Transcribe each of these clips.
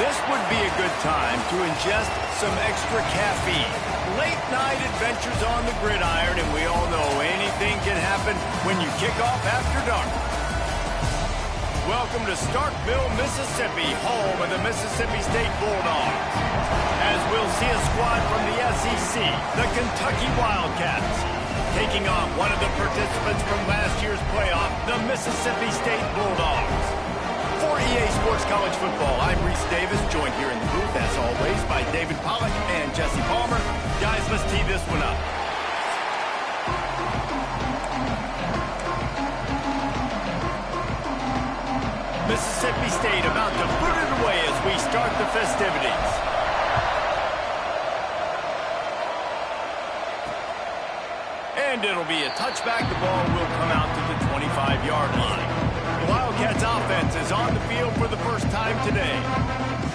This would be a good time to ingest some extra caffeine. Late night adventures on the gridiron, and we all know anything can happen when you kick off after dark. Welcome to Starkville, Mississippi, home of the Mississippi State Bulldogs. As we'll see a squad from the SEC, the Kentucky Wildcats, taking on one of the participants from last year's playoff, the Mississippi State Bulldogs. For EA Sports College Football, I'm Reese Davis, joined here in the booth, as always, by David Pollack and Jesse Palmer. Guys, let's tee this one up. Mississippi State about to put it away as we start the festivities. And it'll be a touchback. The ball will come out to the 25-yard line. The Wildcats offense is on the field for the first time today.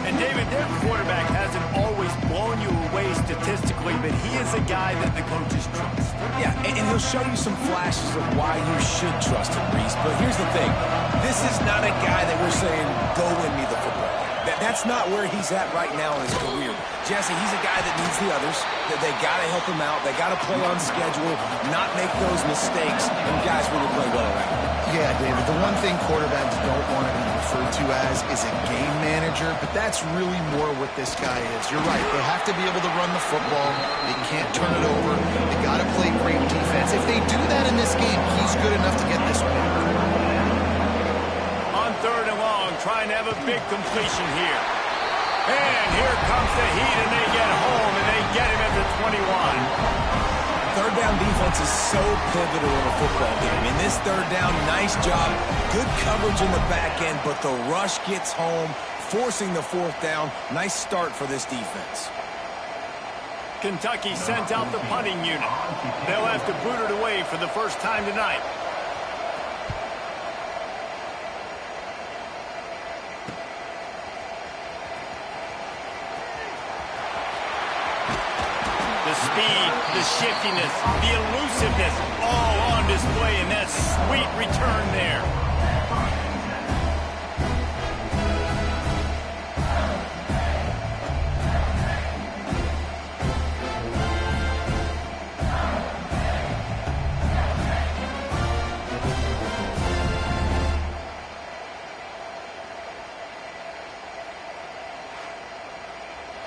And David, their quarterback hasn't always blown you away statistically, but he is a guy that the coaches trust. Yeah, and he'll show you some flashes of why you should trust him, Reese. But here's the thing. This is not a guy that we're saying, go win me the football. That's not where he's at right now in his career. Jesse, he's a guy that needs the others. That they got to help him out. They got to play on schedule, not make those mistakes, and guys really play well around. Yeah, David, the one thing quarterbacks don't want to be referred to as is a game manager, but that's really more what this guy is. You're right. They have to be able to run the football. They can't turn it over. They got to play great defense. If they do that in this game, he's good enough to get this win. On third and long, trying to have a big completion here. And here comes the heat, and they get home, and they get him at the 21. Third down defense is so pivotal in a football game. In this third down, nice job. Good coverage in the back end, but the rush gets home, forcing the fourth down. Nice start for this defense. Kentucky sent out the punting unit. They'll have to boot it away for the first time tonight. The speed, the shiftiness, the elusiveness, all on display in that sweet return there.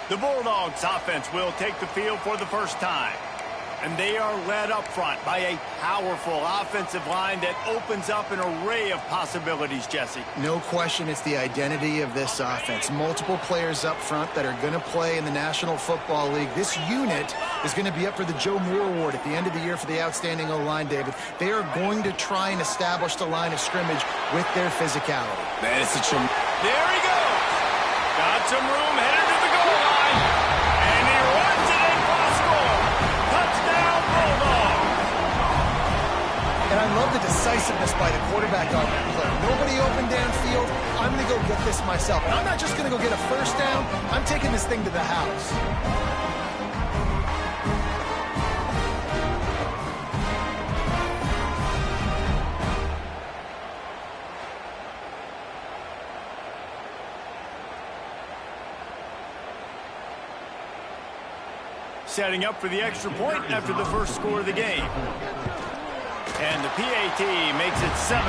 The Bulldogs offense will take the field for the first time. And they are led up front by a powerful offensive line that opens up an array of possibilities, Jesse. No question it's the identity of this offense. Multiple players up front that are going to play in the National Football League. This unit is going to be up for the Joe Moore Award at the end of the year for the outstanding O-line, David. They are going to try and establish the line of scrimmage with their physicality. Man, it's a There he goes. Got some room headed to the goal line. And he runs it in for a score. Touchdown, Bulldogs. And I love the decisiveness by the quarterback on that play. Nobody open downfield. I'm going to go get this myself. And I'm not just going to go get a first down. I'm taking this thing to the house. Setting up for the extra point after the first score of the game. And the PAT makes it 7-0.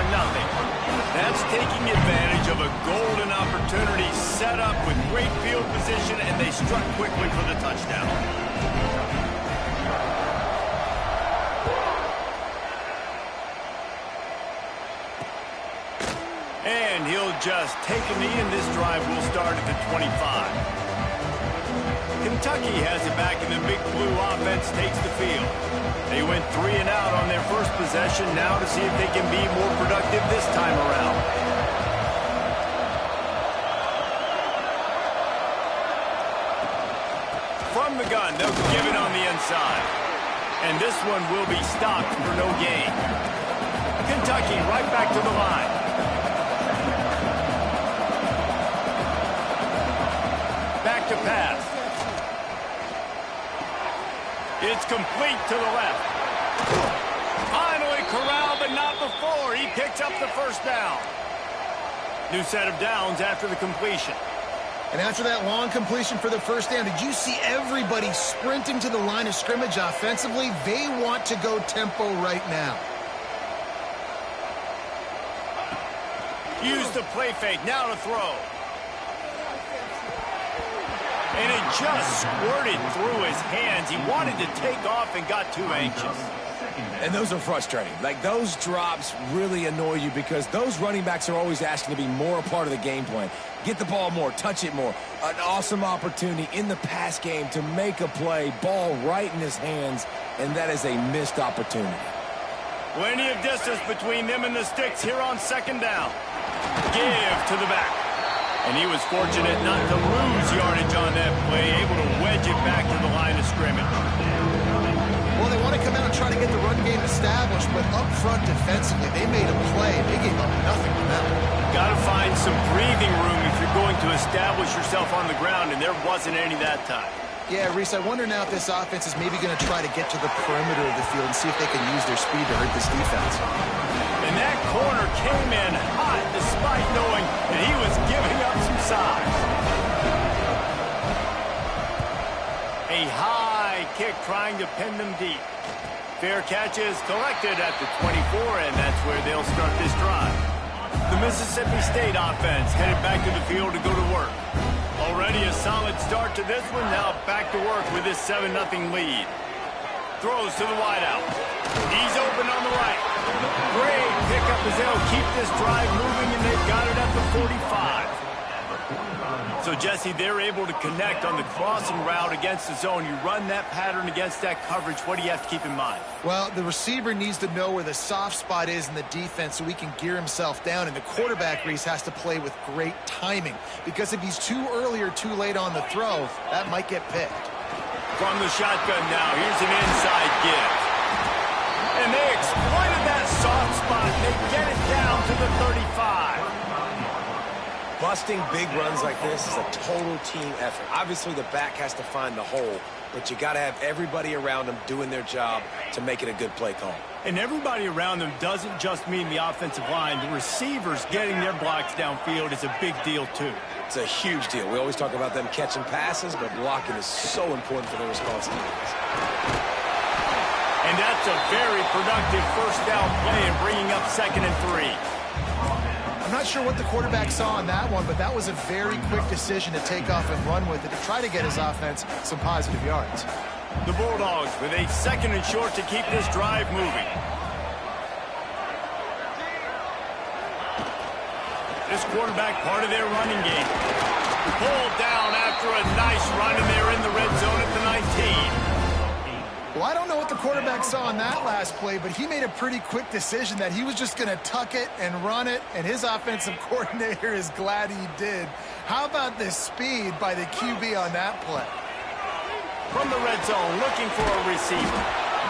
That's taking advantage of a golden opportunity set up with great field position, and they struck quickly for the touchdown. And he'll just take a knee, and this drive will start at the 25. Kentucky has it back, and the Big Blue offense takes the field. They went 3 and out on their first possession, now to see if they can be more productive this time around. From the gun, they'll give it on the inside. And this one will be stopped for no gain. Kentucky right back to the line. Back to pass. It's complete to the left. Finally corralled, but not before. He picks up the first down. New set of downs after the completion. And after that long completion for the first down, did you see everybody sprinting to the line of scrimmage offensively? They want to go tempo right now. Use the play fake, now to throw. And it just squirted through his hands. He wanted to take off and got too anxious. And those are frustrating. Like, those drops really annoy you because those running backs are always asking to be more a part of the game plan. Get the ball more, touch it more. An awesome opportunity in the pass game to make a play, ball right in his hands, and that is a missed opportunity. Plenty of distance between them and the sticks here on second down. Give to the back. And he was fortunate not to lose yardage on that play, able to wedge it back to the line of scrimmage. Well, they want to come out and try to get the run game established, but up front defensively, they made a play. They gave up nothing to them. Got to find some breathing room if you're going to establish yourself on the ground, and there wasn't any that time. Yeah, Reese, I wonder now if this offense is maybe going to try to get to the perimeter of the field and see if they can use their speed to hurt this defense. And that corner came in hot despite knowing that he was giving up some size. A high kick trying to pin them deep. Fair catch is collected at the 24, and that's where they'll start this drive. The Mississippi State offense headed back to the field to go to work. Already a solid start to this one. Now back to work with this 7-0 lead. Throws to the wideout. He's open on the right. Great pickup as they'll keep this drive moving, and they've got it at the 45. So, Jesse, they're able to connect on the crossing route against the zone. You run that pattern against that coverage. What do you have to keep in mind? Well, the receiver needs to know where the soft spot is in the defense so he can gear himself down. And the quarterback, Reese, has to play with great timing. Because if he's too early or too late on the throw, that might get picked. From the shotgun now, here's an inside give. And they exploited that soft spot. They get it down to the 35. Busting big runs like this is a total team effort. Obviously, the back has to find the hole, but you got to have everybody around them doing their job to make it a good play call. And everybody around them doesn't just mean the offensive line. The receivers getting their blocks downfield is a big deal, too. It's a huge deal. We always talk about them catching passes, but blocking is so important for their responsibilities. And that's a very productive first down play and bringing up 2nd and 3. I'm not sure what the quarterback saw on that one, but that was a very quick decision to take off and run with it to try to get his offense some positive yards. The Bulldogs with a 2nd and short to keep this drive moving. This quarterback part of their running game. Pulled down after a nice run, and they're in the red zone at the 19. Well, I don't know what the quarterback saw on that last play, but he made a pretty quick decision that he was just going to tuck it and run it, and his offensive coordinator is glad he did. How about the speed by the QB on that play? From the red zone, looking for a receiver.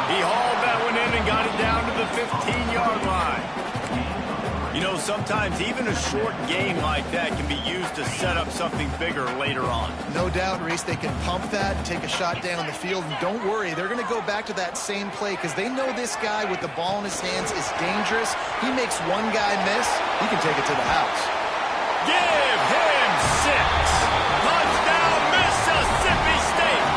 He hauled that one in and got it down to the 15-yard line. You know, sometimes even a short game like that can be used to set up something bigger later on. No doubt, Reese, they can pump that, take a shot down the field, and don't worry, they're going to go back to that same play because they know this guy with the ball in his hands is dangerous. He makes one guy miss, he can take it to the house. Give him 6. Touchdown, Mississippi State.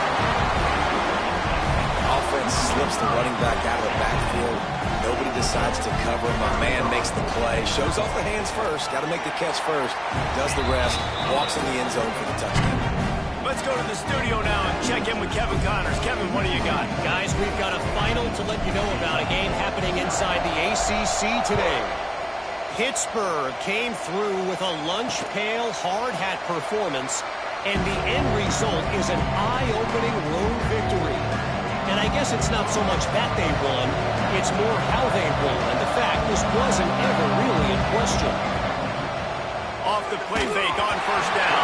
Offense slips the running back out of the backfield. Nobody decides to cover him. My man makes the play. Shows off the hands first. Got to make the catch first. Does the rest. Walks in the end zone for the touchdown. Let's go to the studio now and check in with Kevin Connors. Kevin, what do you got? Guys, we've got a final to let you know about a game happening inside the ACC today. Pittsburgh came through with a lunch pail hard hat performance, and the end result is an eye-opening road victory. And I guess it's not so much that they won, it's more how they won, and the fact this wasn't ever really in question. Off the play fake on first down.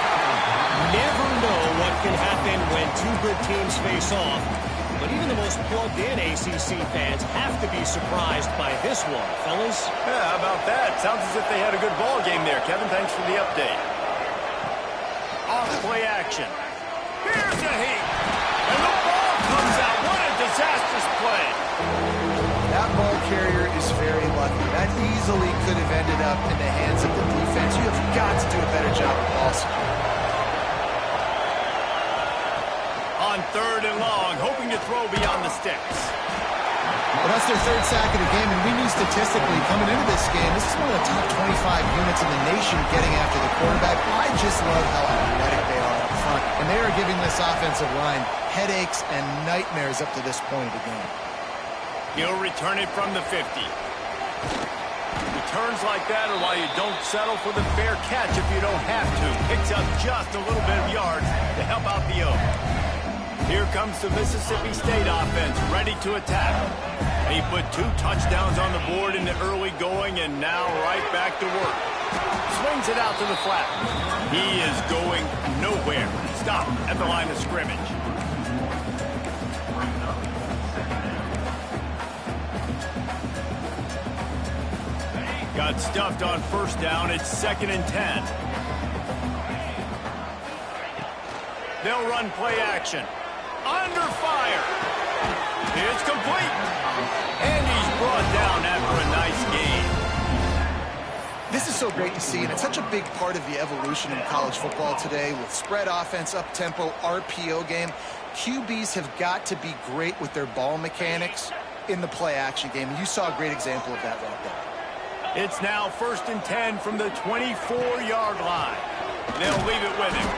Never know what can happen when two good teams face off, but even the most plugged-in ACC fans have to be surprised by this one, fellas. Yeah, how about that? Sounds as if they had a good ball game there. Kevin, thanks for the update. Off play action. Here's a heat. And the ball comes out. What a disastrous play. That ball carrier is very lucky. That easily could have ended up in the hands of the defense. You have got to do a better job of ball security. 3rd and long, hoping to throw beyond the sticks. Well, that's their 3rd sack of the game, and we knew statistically coming into this game, this is one of the top 25 units in the nation getting after the quarterback. I just love how athletic they are up front, and they are giving this offensive line headaches and nightmares up to this point of the game. He'll return it from the 50. Returns like that are why you don't settle for the fair catch if you don't have to. Picks up just a little bit of yards to help out the Oak. Here comes the Mississippi State offense, ready to attack. He put 2 touchdowns on the board in the early going, and now right back to work. Swings it out to the flat. He is going nowhere. Stop at the line of scrimmage. Got stuffed on 1st down. It's 2nd and 10. They'll run play action. Under fire. It's complete. And he's brought down after a nice gain. This is so great to see, and it's such a big part of the evolution in college football today with spread offense, up-tempo, RPO game. QBs have got to be great with their ball mechanics in the play-action game, and you saw a great example of that right there. It's now 1st and 10 from the 24-yard line. They'll leave it with him.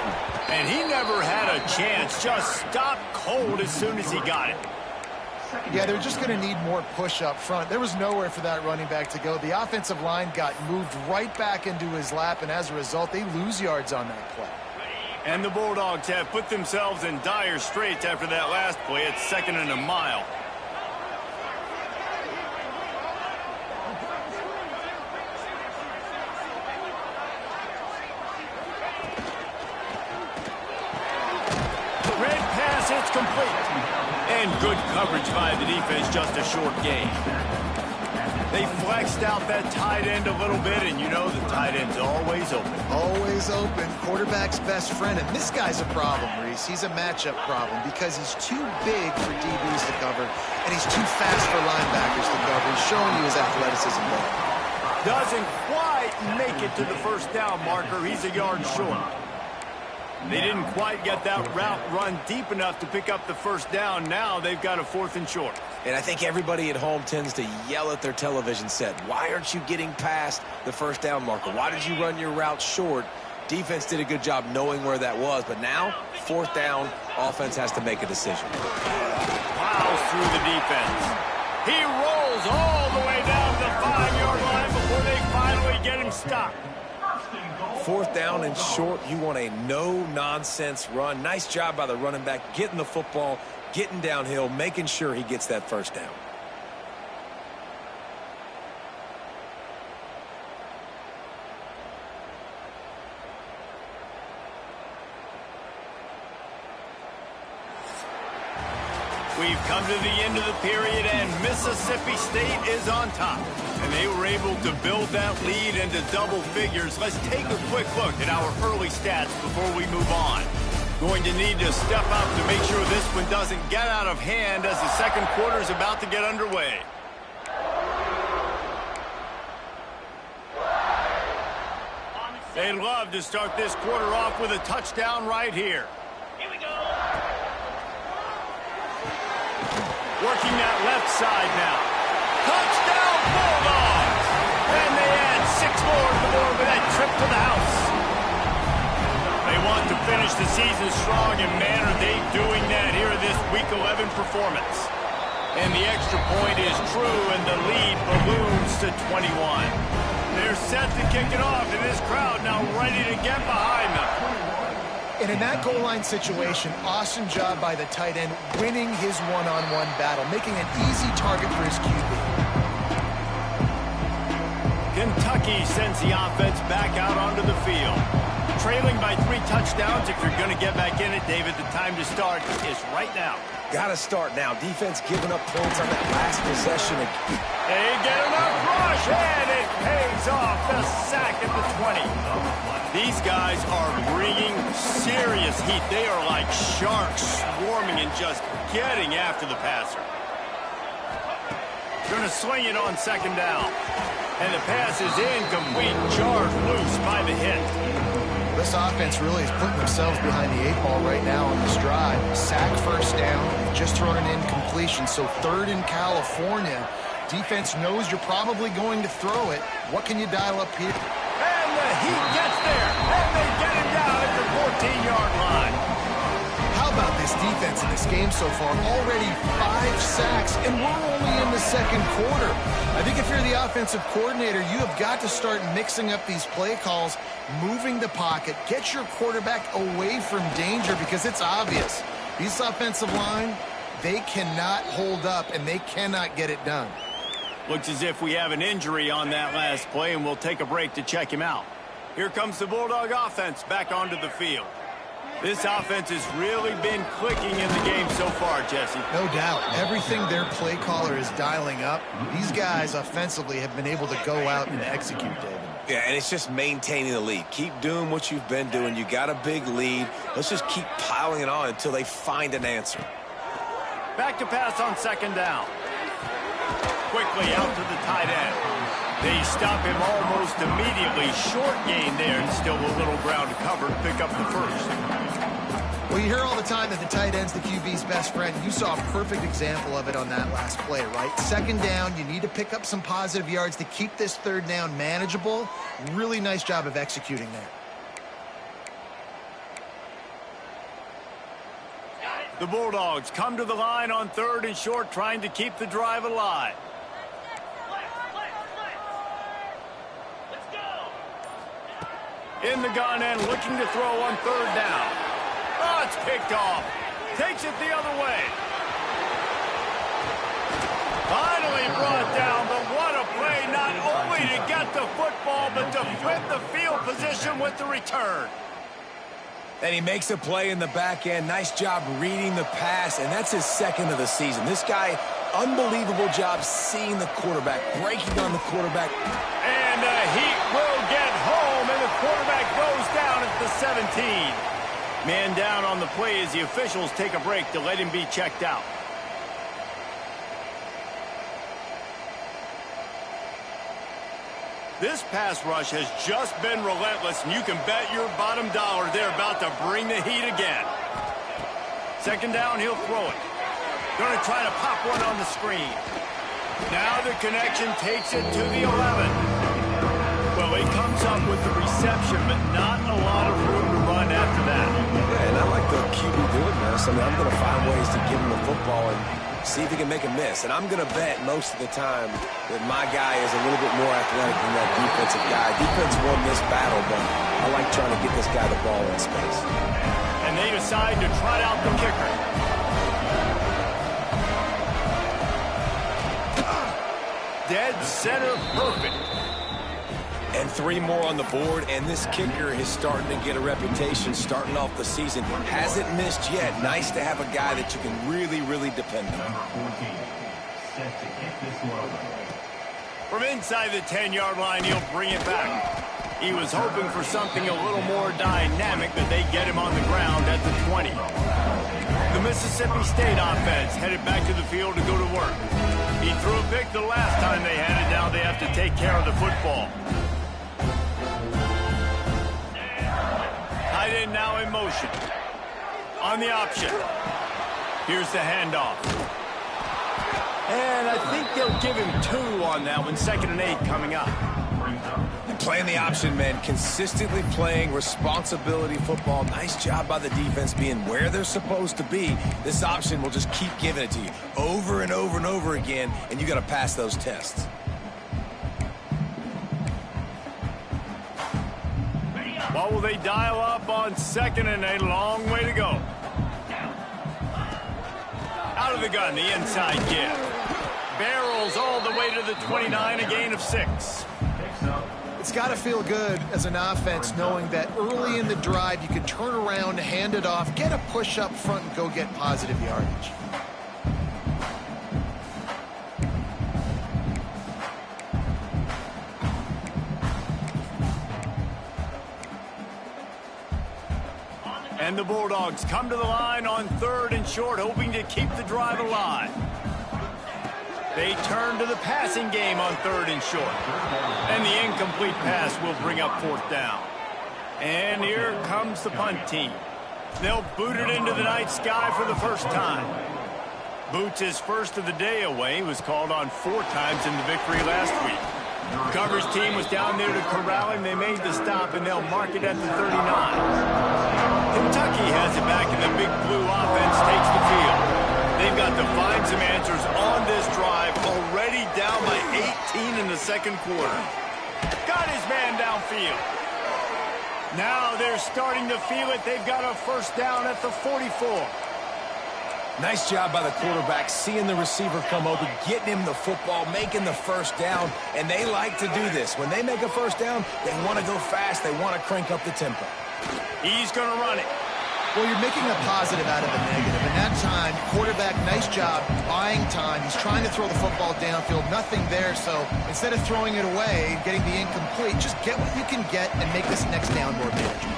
And he never had a chance. Just stopped cold as soon as he got it. Yeah, they're just going to need more push up front. There was nowhere for that running back to go. The offensive line got moved right back into his lap, and as a result, they lose yards on that play. And the Bulldogs have put themselves in dire straits after that last play. It's 2nd and a mile. It's complete. And good coverage by the defense, just a short gain. They flexed out that tight end a little bit, and you know the tight end's always open. Always open. Quarterback's best friend. And this guy's a problem, Reese. He's a matchup problem because he's too big for DBs to cover, and he's too fast for linebackers to cover. He's showing you his athleticism there. Doesn't quite make it to the 1st down marker. He's a yard short. They didn't quite get that route run deep enough to pick up the 1st down. Now they've got a 4th and short. And I think everybody at home tends to yell at their television set. Why aren't you getting past the 1st down marker? Why did you run your route short? Defense did a good job knowing where that was. But now, 4th down, offense has to make a decision. Plows through the defense. He rolls all the way down to the 5-yard line before they finally get him stopped. 4th down and short, you want a no-nonsense run. Nice job by the running back, getting the football, getting downhill, making sure he gets that 1st down. We've come to the end of the period, and Mississippi State is on top. And they were able to build that lead into double figures. Let's take a quick look at our early stats before we move on. Going to need to step up to make sure this one doesn't get out of hand as the 2nd quarter is about to get underway. They'd love to start this quarter off with a touchdown right here. Here we go. Working that left side now. Touchdown Bulldogs! And they add 6 more to the board with that trip to the house. They want to finish the season strong, and man, are they doing that here in this Week 11 performance. And the extra point is true, and the lead balloons to 21. They're set to kick it off, and this crowd now ready to get behind them. And in that goal line situation, awesome job by the tight end winning his one-on-one battle, making an easy target for his QB. Kentucky sends the offense back out onto the field. Trailing by 3 touchdowns. If you're going to get back in it, David, the time to start is right now. Got to start now. Defense giving up points on that last possession. They get enough rush, and it pays off. The sack at the 20. These guys are bringing serious heat. They are like sharks swarming and just getting after the passer. Going to sling it on 2nd down. And the pass is incomplete. Jarred loose by the hit. This offense really is putting themselves behind the 8 ball right now on this drive. Sack first down, just thrown an incompletion, so 3rd in California. Defense knows you're probably going to throw it. What can you dial up here? And the Heat gets there, and they get him down at the 14-yard line. How about this defense in this game so far? Already 5 sacks, and we're only in the 2nd quarter. I think if you're the offensive coordinator, you have got to start mixing up these play calls, moving the pocket, get your quarterback away from danger, because it's obvious. These offensive line, they cannot hold up, and they cannot get it done. Looks as if we have an injury on that last play, and we'll take a break to check him out. Here comes the Bulldog offense back onto the field. This offense has really been clicking in the game so far, Jesse. No doubt. Everything their play caller is dialing up, these guys offensively have been able to go out and execute, David. Yeah, and it's just maintaining the lead. Keep doing what you've been doing. You got a big lead. Let's just keep piling it on until they find an answer. Back to pass on 2nd down. Quickly out to the tight end. They stop him almost immediately. Short gain there, and still a little ground to cover to pick up the 1st. Well, you hear all the time that the tight end's the QB's best friend. You saw a perfect example of it on that last play, right? 2nd down, you need to pick up some positive yards to keep this 3rd down manageable. Really nice job of executing there. The Bulldogs come to the line on 3rd and short, trying to keep the drive alive. In the gun and looking to throw on 3rd down. Oh, it's picked off. Takes it the other way. Finally brought down, but what a play, not only to get the football, but to flip the field position with the return. And he makes a play in the back end. Nice job reading the pass, and that's his 2nd of the season. This guy, unbelievable job seeing the quarterback, breaking on the quarterback. And the Heat will get home, and the quarterback goes down at the 17. Man down on the play as the officials take a break to let him be checked out. This pass rush has just been relentless, and you can bet your bottom dollar they're about to bring the heat again. 2nd down, he'll throw it. Going to try to pop one on the screen. Now the connection takes it to the 11. Well, he comes up with the reception, but not a lot of room to run after that. Yeah, and I like the QB doing this. I mean, I'm going to find ways to give him the football and see if he can make a miss. And I'm going to bet most of the time that my guy is a little bit more athletic than that defensive guy. Defense won this battle, but I like trying to get this guy the ball in space. And they decide to trot out the kicker. Dead center perfect. And 3 more on the board, and this kicker is starting to get a reputation starting off the season. Hasn't missed yet. Nice to have a guy that you can really, really depend on. From inside the 10-yard line, he'll bring it back. He was hoping for something a little more dynamic, but they get him on the ground at the 20. The Mississippi State offense headed back to the field to go to work. He threw a pick the last time they had it. Now they have to take care of the football. Tight end now in motion. On the option. Here's the handoff. And I think they'll give him 2 on that one. 2nd and 8 coming up. Playing the option, man. Consistently playing responsibility football. Nice job by the defense being where they're supposed to be. This option will just keep giving it to you over and over and over again, and you got to pass those tests. What will they dial up on 2nd and 8? Long way to go. Out of the gun, the inside give. Barrels all the way to the 29, a gain of 6. It's got to feel good as an offense knowing that early in the drive you can turn around, hand it off, get a push up front, and go get positive yardage. And the Bulldogs come to the line on 3rd and short, hoping to keep the drive alive. They turn to the passing game on 3rd and short. And the incomplete pass will bring up 4th down. And here comes the punt team. They'll boot it into the night sky for the first time. Boots his first of the day away. He was called on 4 times in the victory last week. Coverage team was down there to corral him. They made the stop, and they'll mark it at the 39. Kentucky has it back, and the Big Blue offense takes the field. They've got to find some answers on this drive, already down by 18 in the second quarter. Got his man downfield. Now they're starting to feel it. They've got a first down at the 44. Nice job by the quarterback, seeing the receiver come open, getting him the football, making the first down, and they like to do this. When they make a first down, they want to go fast. They want to crank up the tempo. He's going to run it. Well, you're making a positive out of a negative. In that time, quarterback, nice job, buying time. He's trying to throw the football downfield. Nothing there, so instead of throwing it away, getting the incomplete, just get what you can get and make this next down more manageable.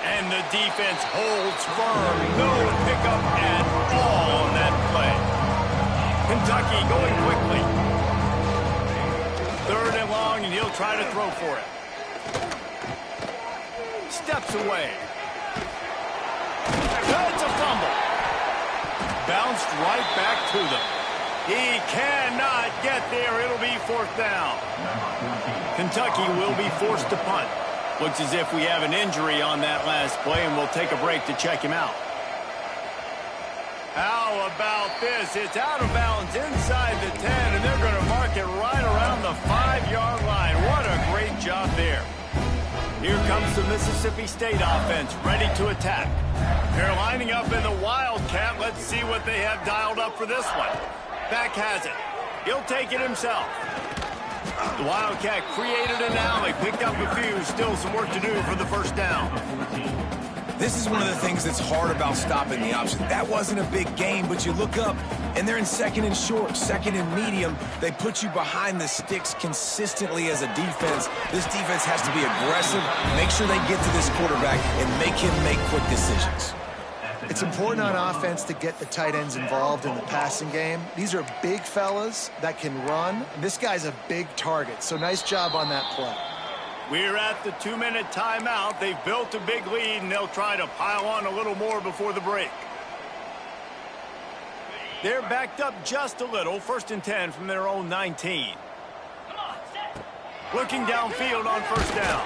And the defense holds firm. No pickup at all on that play. Kentucky going quickly. 3rd and long, and he'll try to throw for it. Steps away. That's a fumble. Bounced right back to them. He cannot get there. It'll be 4th down. Kentucky will be forced to punt. Looks as if we have an injury on that last play, and we'll take a break to check him out. How about this? It's out of bounds inside the 10, and they're going to mark it right around the 5-yard line. What a great job there. Here comes the Mississippi State offense, ready to attack. They're lining up in the Wildcat. Let's see what they have dialed up for this one. Beck has it. He'll take it himself. The Wildcat created an alley, picked up a few, still some work to do for the first down. This is one of the things that's hard about stopping the option. That wasn't a big gain, but you look up, and they're in 2nd and short, 2nd and medium. They put you behind the sticks consistently as a defense. This defense has to be aggressive, make sure they get to this quarterback, and make him make quick decisions. It's important on offense to get the tight ends involved in the passing game. These are big fellas that can run. This guy's a big target, so nice job on that play. We're at the 2-minute timeout. They've built a big lead, and they'll try to pile on a little more before the break. They're backed up just a little. 1st and 10 from their own 19. Looking downfield on first down.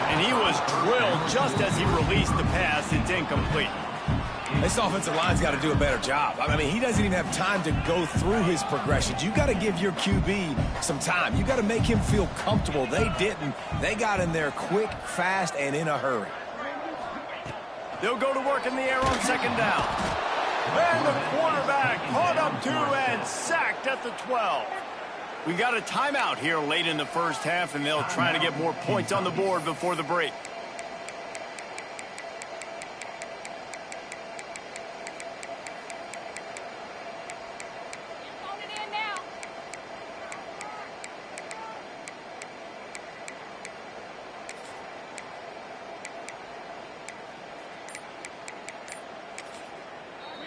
And he was drilled just as he released the pass. It's incomplete. This offensive line's got to do a better job. I mean, he doesn't even have time to go through his progressions. You got to give your QB some time. You got to make him feel comfortable. They didn't. They got in there quick, fast, and in a hurry. They'll go to work in the air on 2nd down. And the quarterback caught up to and sacked at the 12. We got a timeout here late in the first half, and they'll try to get more points on the board before the break.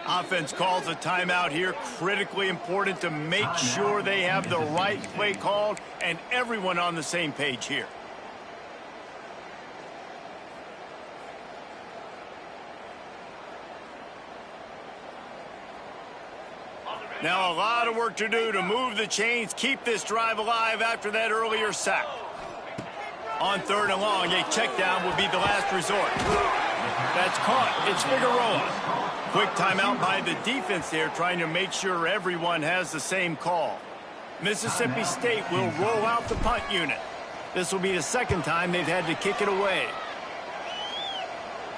Offense calls a timeout here. Critically important to make sure they have the right play called and everyone on the same page here. Now a lot of work to do to move the chains, keep this drive alive after that earlier sack. On 3rd and long, a check down will be the last resort. That's caught. It's Figueroa. Quick timeout by the defense there, trying to make sure everyone has the same call. Mississippi State will roll out the punt unit. This will be the 2nd time they've had to kick it away.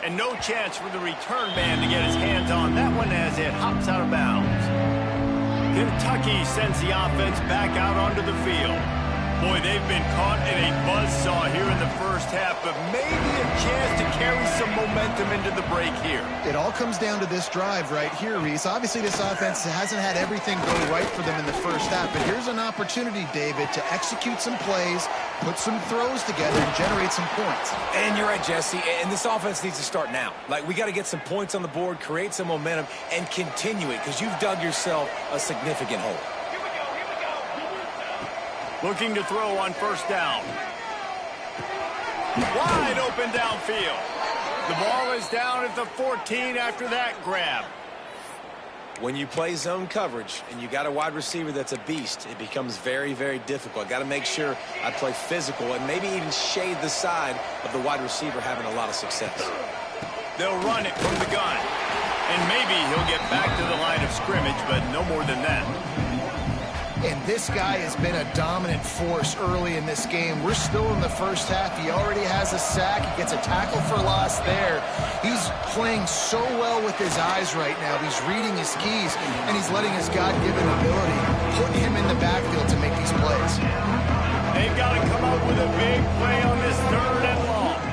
And no chance for the return man to get his hands on that one as it hops out of bounds. Kentucky sends the offense back out onto the field. Boy, they've been caught in a buzzsaw here in the first half, but maybe a chance to carry some momentum into the break here. It all comes down to this drive right here, Reese. Obviously, this offense hasn't had everything go right for them in the first half, but here's an opportunity, David, to execute some plays, put some throws together, and generate some points. And you're right, Jesse, and this offense needs to start now. Like, we got to get some points on the board, create some momentum, and continue it, because you've dug yourself a significant hole. Looking to throw on first down. Wide open downfield. The ball is down at the 14 after that grab. When you play zone coverage and you got a wide receiver that's a beast, it becomes very, very difficult. I got to make sure I play physical and maybe even shade the side of the wide receiver having a lot of success. They'll run it from the gun. And maybe he'll get back to the line of scrimmage, but no more than that. And this guy has been a dominant force early in this game. We're still in the first half. He already has a sack. He gets a tackle for loss there. He's playing so well with his eyes right now. He's reading his keys, and he's letting his God-given ability put him in the backfield to make these plays. They've got to come up with a big play on this 3rd and long.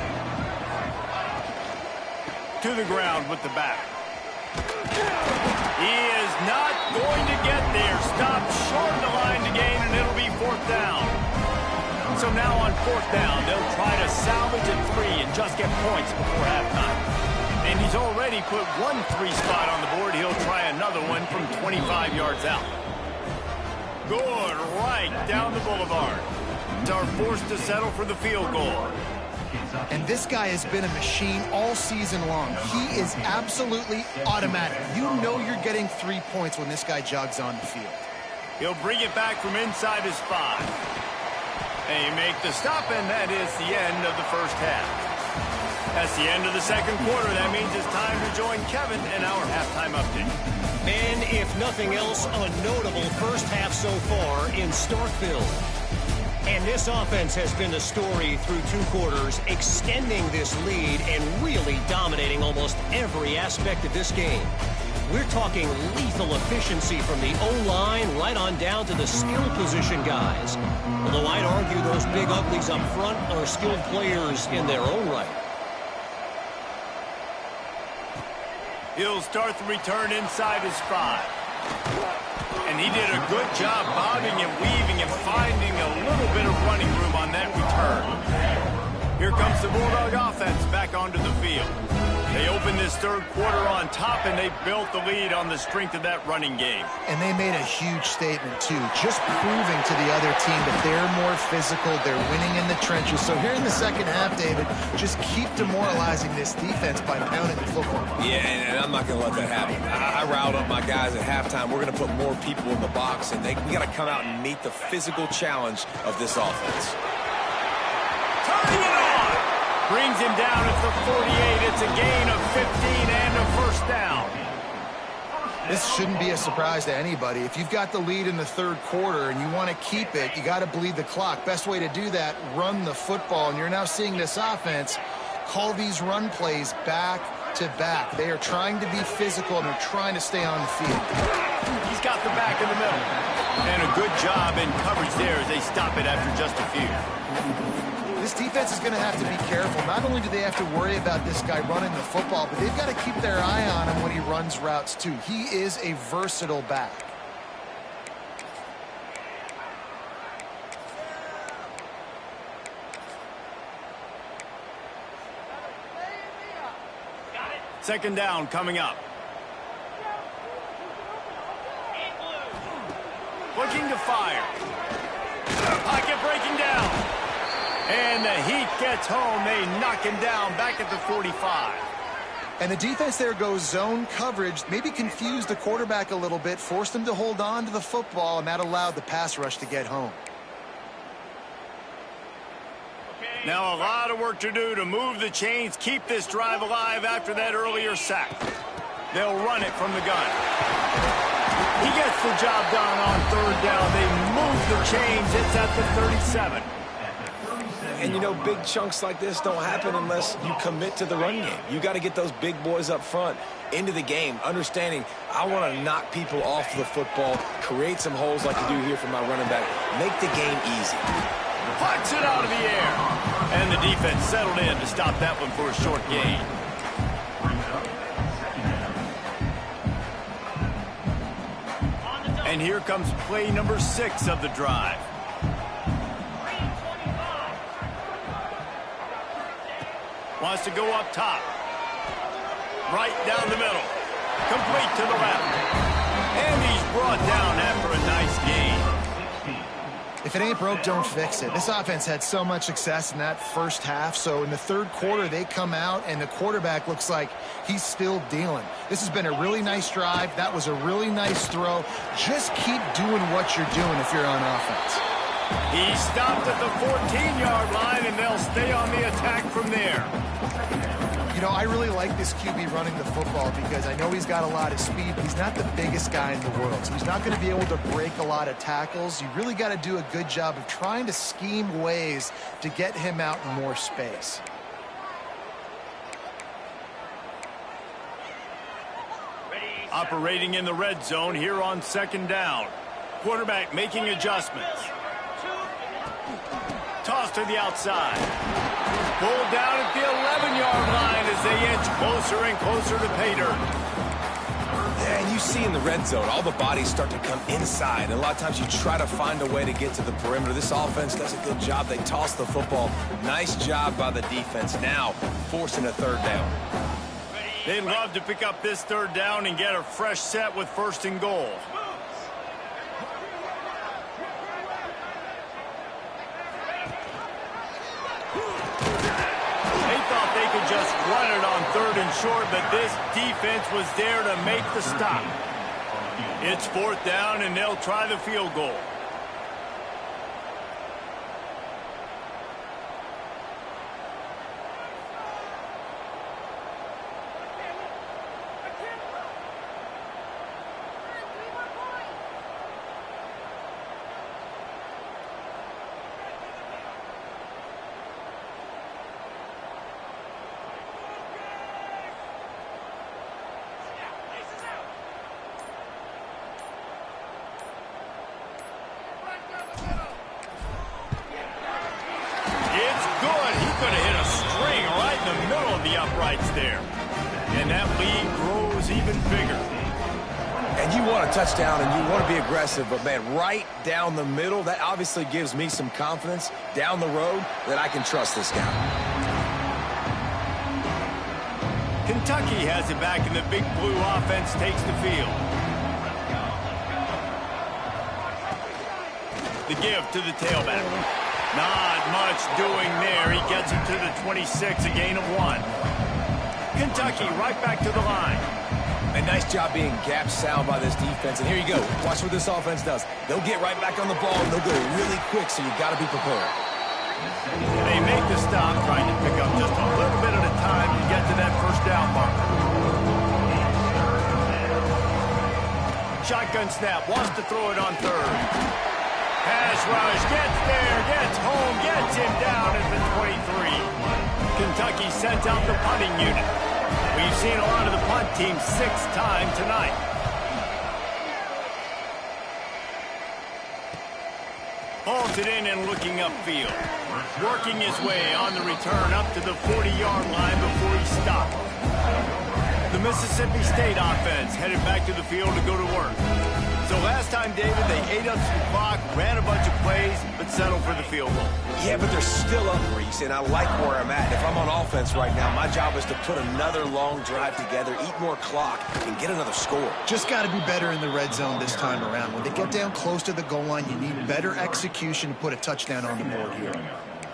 To the ground with the back. He is not going to get there. Stopped short of the line to gain, and it'll be 4th down. So now on 4th down, they'll try to salvage a 3 and just get points before halftime. And he's already put 1 3 spot on the board. He'll try another one from 25 yards out. Good, right down the boulevard. Are forced to settle for the field goal. And this guy has been a machine all season long. He is absolutely automatic. You know you're getting 3 points when this guy jogs on the field. He'll bring it back from inside his 5. They make the stop, and that is the end of the first half. That's the end of the second quarter. That means it's time to join Kevin in our halftime update. And if nothing else, a notable first half so far in Starkville. And this offense has been the story through 2 quarters, extending this lead and really dominating almost every aspect of this game. We're talking lethal efficiency from the O-line right on down to the skill position guys. Although I'd argue those big uglies up front are skilled players in their own right. He'll start the return inside his 5. And he did a good job bobbing and weaving and finding a little bit of running room on that return. Here comes the Bulldog offense back onto the field. They opened this 3rd quarter on top, and they built the lead on the strength of that running game. And they made a huge statement, too, just proving to the other team that they're more physical, they're winning in the trenches. So here in the second half, David, just keep demoralizing this defense by pounding the football. Yeah, and I'm not going to let that happen. I riled up my guys at halftime. We're going to put more people in the box, and we got to come out and meet the physical challenge of this offense. Turning it on! Brings him down at the 48. It's a gain of 15 and a 1st down. This shouldn't be a surprise to anybody. If you've got the lead in the 3rd quarter and you want to keep it, you got to bleed the clock. Best way to do that, run the football. And you're now seeing this offense call these run plays back to back. They are trying to be physical, and they're trying to stay on the field. He's got the back in the middle. And a good job in coverage there as they stop it after just a few. This defense is going to have to be careful. Not only do they have to worry about this guy running the football, but they've got to keep their eye on him when he runs routes, too. He is a versatile back. Second down coming up. Looking to fire. Pocket breaking down. And the heat gets home. They knock him down back at the 45. And the defense there goes zone coverage, maybe confused the quarterback a little bit, forced him to hold on to the football, and that allowed the pass rush to get home. Now a lot of work to do to move the chains, keep this drive alive after that earlier sack. They'll run it from the gun. He gets the job done on 3rd down. They move the chains. It's at the 37. And, you know, big chunks like this don't happen unless you commit to the run game. You got to get those big boys up front into the game, understanding I want to knock people off the football, create some holes like you do here for my running back, make the game easy. Puts it out of the air. And the defense settled in to stop that one for a short gain. And here comes play number 6 of the drive. Wants to go up top. Right down the middle. Complete to the left. And he's brought down after a nice gain. If it ain't broke, don't fix it. This offense had so much success in that first half, so in the third quarter, they come out, and the quarterback looks like he's still dealing. This has been a really nice drive. That was a really nice throw. Just keep doing what you're doing if you're on offense. He stopped at the 14-yard line, and they'll stay on the attack from there. You know, I really like this QB running the football because I know he's got a lot of speed, but he's not the biggest guy in the world. So he's not going to be able to break a lot of tackles. You really got to do a good job of trying to scheme ways to get him out in more space. Operating in the red zone here on second down. Quarterback making adjustments. Toss to the outside. Pulled down at the 11-yard line as they inch closer and closer to pay dirt. Yeah, and you see in the red zone, all the bodies start to come inside. And a lot of times you try to find a way to get to the perimeter. This offense does a good job. They toss the football. Nice job by the defense. Now forcing a third down. They'd love to pick up this third down and get a fresh set with first and goal. Just run it on third and short, but this defense was there to make the stop. It's fourth down, and they'll try the field goal. Uprights there, and that lead grows even bigger. And you want a touchdown and you want to be aggressive, but man, right down the middle, that obviously gives me some confidence down the road that I can trust this guy. Kentucky has it back, and the big blue offense takes the field. The give to the tailback. Not much doing there. He gets it to the 26, a gain of 1. Kentucky right back to the line. A nice job being gap sound by this defense. And here you go. Watch what this offense does. They'll get right back on the ball, and they'll go really quick, so you got to be prepared. They make the stop, trying to pick up just a little bit at a time to get to that first down marker. Shotgun snap, wants to throw it on third. Pass rush, gets there, gets home, gets him down at the 23. Kentucky sends out the punting unit. We've seen a lot of the punt team 6 times tonight. Halted in and looking upfield. Working his way on the return up to the 40-yard line before he stopped. The Mississippi State offense headed back to the field to go to work. So last time, David, they ate up some clock, ran a bunch of plays, but settled for the field goal. Yeah, but they're still up, Reese, and I like where I'm at. If I'm on offense right now, my job is to put another long drive together, eat more clock, and get another score. Just got to be better in the red zone this time around. When they get down close to the goal line, you need better execution to put a touchdown on the board here.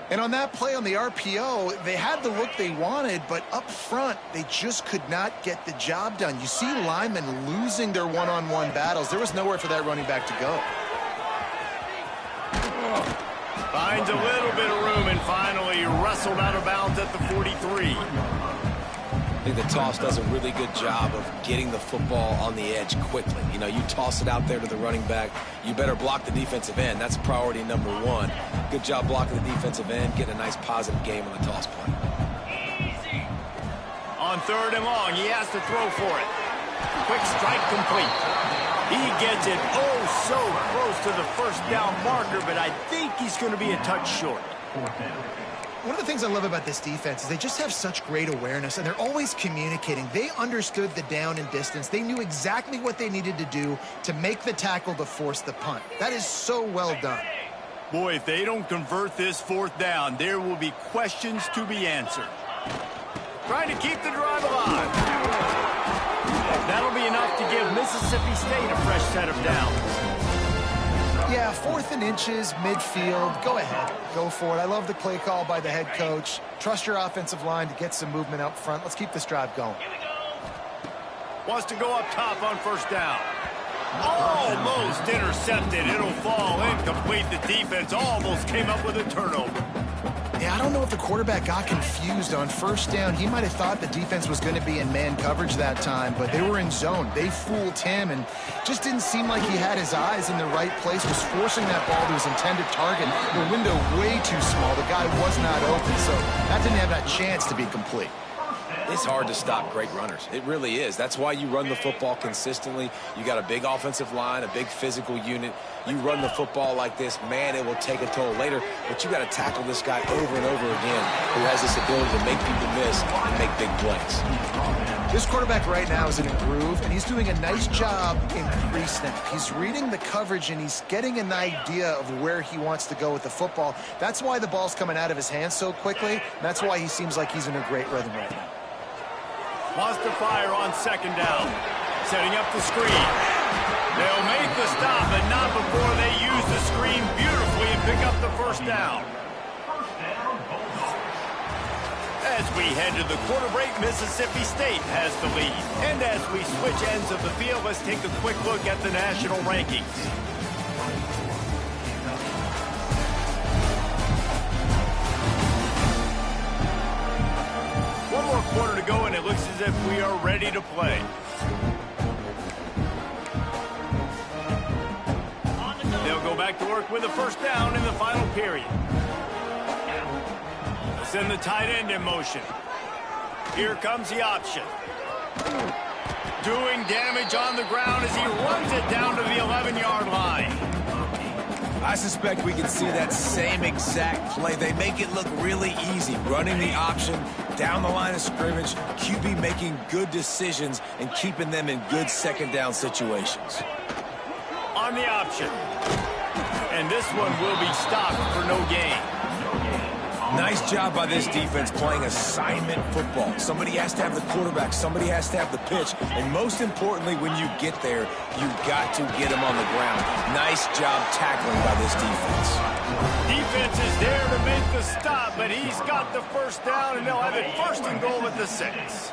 And on that play on the RPO, they had the look they wanted, but up front, they just could not get the job done. You see linemen losing their one-on-one battles. There was nowhere for that running back to go. Finds a little bit of room and finally wrestled out of bounds at the 43. I think the toss does a really good job of getting the football on the edge quickly. You know, you toss it out there to the running back, you better block the defensive end. That's priority number 1. Good job blocking the defensive end, getting a nice positive game on the toss play. On third and long, he has to throw for it. Quick strike complete. He gets it so close to the first down marker, but I think he's going to be a touch short. One of the things I love about this defense is they just have such great awareness, and they're always communicating. They understood the down and distance. They knew exactly what they needed to do to make the tackle to force the punt. That is so well done. Boy, if they don't convert this fourth down, there will be questions to be answered. Trying to keep the drive alive. That'll be enough to give Mississippi State a fresh set of downs. Yeah, 4th and inches, midfield. Go ahead. Go for it. I love the play call by the head coach. Trust your offensive line to get some movement up front. Let's keep this drive going. Wants to go up top on first down. Almost intercepted. It'll fall incomplete. The defense almost came up with a turnover. Yeah, I don't know if the quarterback got confused on first down. He might have thought the defense was going to be in man coverage that time, but they were in zone. They fooled him and just didn't seem like he had his eyes in the right place, was forcing that ball to his intended target. The window way too small. The guy was not open, so that didn't have that chance to be complete. It's hard to stop great runners. It really is. That's why you run the football consistently. You got a big offensive line, a big physical unit. You run the football like this, man, it will take a toll later. But you got to tackle this guy over and over again who has this ability to make people miss and make big plays. This quarterback right now is in a groove, and he's doing a nice job in pre-snap. He's reading the coverage, and he's getting an idea of where he wants to go with the football. That's why the ball's coming out of his hands so quickly. That's why he seems like he's in a great rhythm right now. Wants to fire on second down. Setting up the screen. They'll make the stop, but not before they use the screen beautifully and pick up the first down. As we head to the quarter break, Mississippi State has the lead. And as we switch ends of the field, let's take a quick look at the national rankings. One more quarter to go, and it looks as if we are ready to play. They'll go back to work with a first down in the final period. They'll send the tight end in motion. Here comes the option. Doing damage on the ground as he runs it down to the 11-yard line. I suspect we can see that same exact play. They make it look really easy, running the option down the line of scrimmage, QB making good decisions and keeping them in good second down situations. On the option. And this one will be stopped for no gain. Nice job by this defense playing assignment football. Somebody has to have the quarterback, somebody has to have the pitch, and most importantly, when you get there, you've got to get him on the ground. Nice job tackling by this defense. Defense is there to make the stop, but he's got the first down, and they'll have it first and goal at the 6.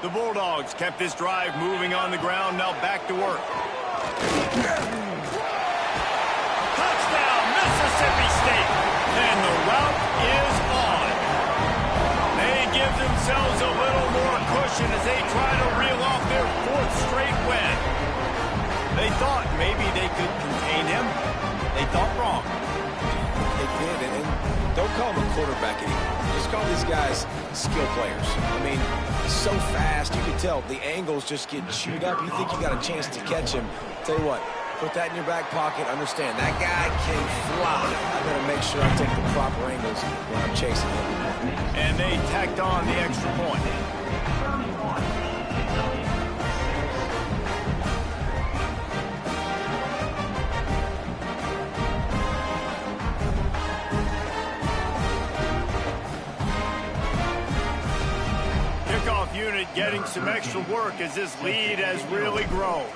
The Bulldogs kept this drive moving on the ground, now back to work. Touchdown, Mississippi State! And the route is on. They give themselves a little more cushion as they try to reel off their 4th straight win. They thought maybe they could contain him. They thought wrong. They did, and don't call him a quarterback anymore. Just call these guys skill players. I mean, so fast, you can tell the angles just get chewed up. You think you got a chance to catch him. Tell you what, put that in your back pocket. Understand, that guy can fly. I better make sure I take the proper angles when I'm chasing him. And they tacked on the extra point. Kickoff unit getting some extra work as this lead has really grown.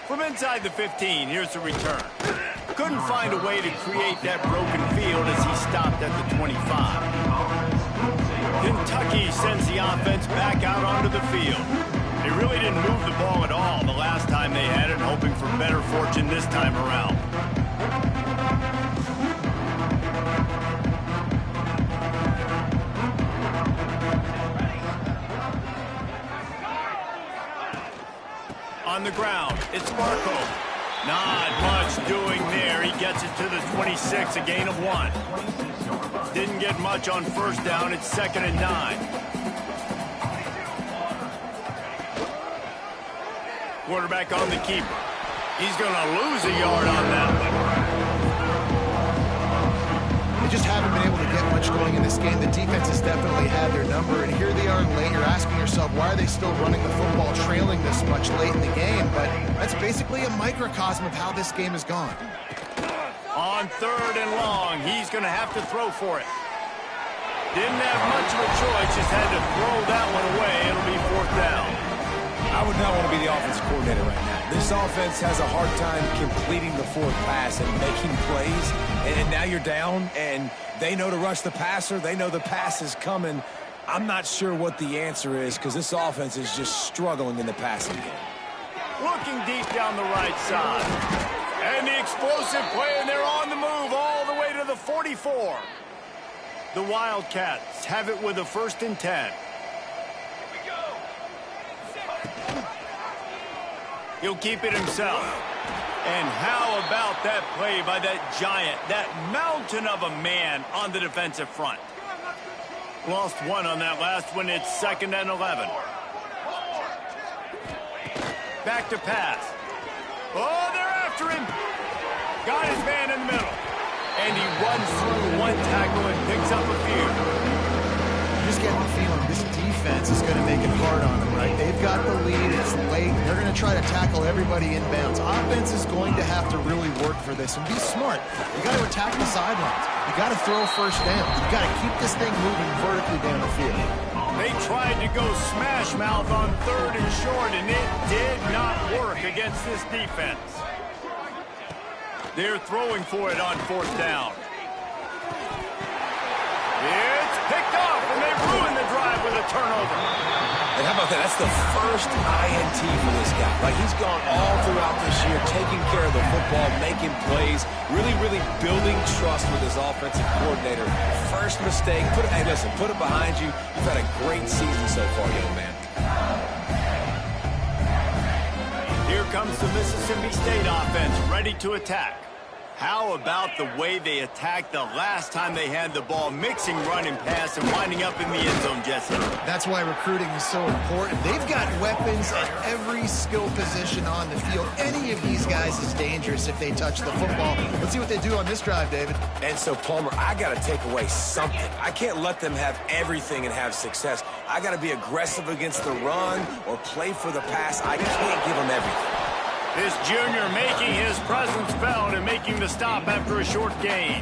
From inside the 15, here's the return. Couldn't find a way to create that broken field as he stopped at the 25. Kentucky sends the offense back out onto the field. They really didn't move the ball at all the last time they had it, hoping for better fortune this time around. On the ground, it's Marco. Not much doing there. He gets it to the 26, a gain of 1. Didn't get much on first down. It's 2nd and 9. Quarterback on the keeper. He's going to lose a yard on that one. They just haven't been able to get much going in this game. The defense has definitely had their number, and here they are late. You're asking yourself, why are they still running the football, trailing this much late in the game? But that's basically a microcosm of how this game has gone. On 3rd and long, he's going to have to throw for it. Didn't have much of a choice, just had to throw that one away. It'll be 4th down. I would not want to be the offensive coordinator right now. This offense has a hard time completing the 4th pass and making plays. And now you're down, and they know to rush the passer. They know the pass is coming. I'm not sure what the answer is because this offense is just struggling in the passing game. Looking deep down the right side. And the explosive play, and they're on the move all the way to the 44. The Wildcats have it with a 1st and 10. He'll keep it himself. And how about that play by that giant, that mountain of a man on the defensive front? Lost one on that last one. It's 2nd and 11. Back to pass. Oh, they're after him. Got his man in the middle. And he runs through one tackle and picks up a few. You just get the feeling this defense is going to make it hard on them, right? They've got the lead. It's late. They're going to try to tackle everybody inbounds. Offense is going to have to really work for this and be smart. You got to attack the sidelines. You got to throw 1st down. You got to keep this thing moving vertically down the field. They tried to go smash mouth on 3rd and short, and it did not work against this defense. They're throwing for it on 4th down. It's picked off, and they ruin the drive with a turnover. And how about that? That's the first INT for this guy. Like, he's gone all throughout this year, taking care of the football, making plays, really, really building trust with his offensive coordinator. First mistake. Hey, listen, put it behind you. You've had a great season so far, young man. Here comes the Mississippi State offense, ready to attack. How about the way they attacked the last time they had the ball, mixing run and pass and winding up in the end zone, Jesse? That's why recruiting is so important. They've got weapons at every skill position on the field. Any of these guys is dangerous if they touch the football. Let's see what they do on this drive, David. And so, Palmer, I got to take away something. I can't let them have everything and have success. I got to be aggressive against the run or play for the pass. I can't give them everything. This junior making his presence felt and making the stop after a short gain.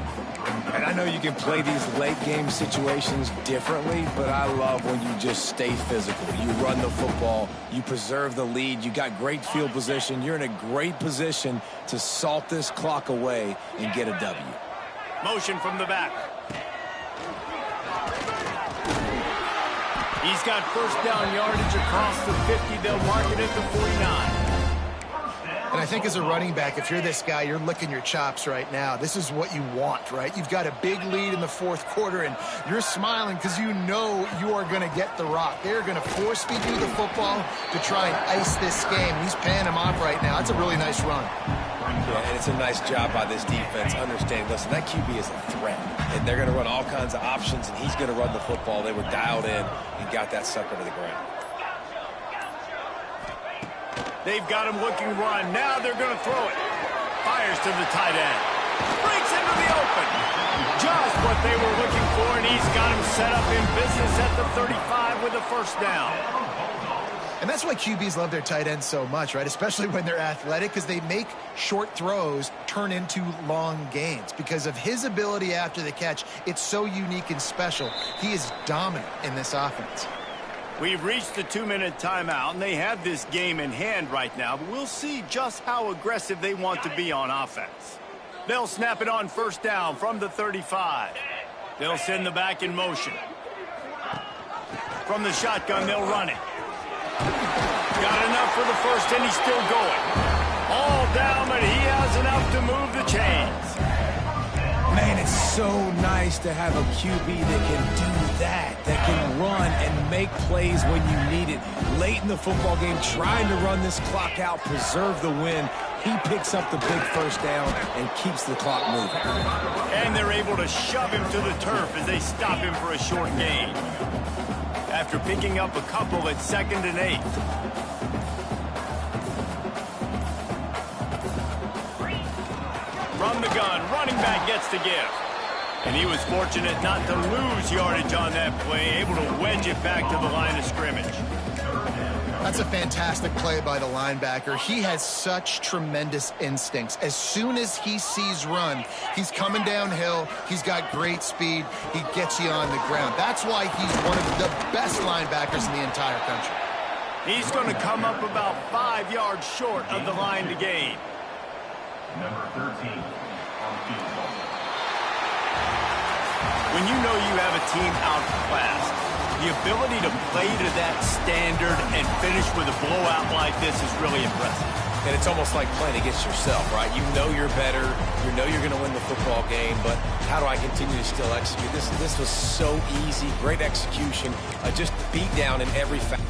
And I know you can play these late game situations differently, but I love when you just stay physical. You run the football, you preserve the lead, you got great field position, you're in a great position to salt this clock away and get a W. Motion from the back. He's got 1st down yardage across the 50. They'll mark it at the 49. And I think as a running back, if you're this guy, you're licking your chops right now. This is what you want, right? You've got a big lead in the 4th quarter, and you're smiling because you know you are going to get the rock. They're going to force feed you the football to try and ice this game. He's paying him off right now. It's a really nice run. Yeah, and it's a nice job by this defense. Understand, listen, that QB is a threat, and they're going to run all kinds of options, and he's going to run the football. They were dialed in and got that sucker to the ground. They've got him looking run. Now they're going to throw it. Fires to the tight end. Breaks into the open. Just what they were looking for, and he's got him set up in business at the 35 with a 1st down. And that's why QBs love their tight ends so much, right? Especially when they're athletic, because they make short throws turn into long gains. Because of his ability after the catch, it's so unique and special. He is dominant in this offense. We've reached the 2-minute timeout, and they have this game in hand right now, but we'll see just how aggressive they want to be on offense. They'll snap it on 1st down from the 35. They'll send the back in motion. From the shotgun, they'll run it. Got enough for the 1st, and he's still going. All down, but he has enough to move the chains. Man, it's so nice to have a QB that can do that can run and make plays when you need it. Late in the football game, trying to run this clock out, preserve the win. He picks up the big 1st down and keeps the clock moving. And they're able to shove him to the turf as they stop him for a short gain. After picking up a couple at 2nd and 8. From the gun, running back gets the give. And he was fortunate not to lose yardage on that play, able to wedge it back to the line of scrimmage. That's a fantastic play by the linebacker. He has such tremendous instincts. As soon as he sees run, he's coming downhill. He's got great speed. He gets you on the ground. That's why he's one of the best linebackers in the entire country. He's going to come up about 5 yards short of the line to gain. Number 13 on the field. When you know you have a team outclassed, the ability to play to that standard and finish with a blowout like this is really impressive. And it's almost like playing against yourself, right? You know you're better. You know you're going to win the football game, but how do I continue to still execute? This was so easy. Great execution. Just beat down in every factor.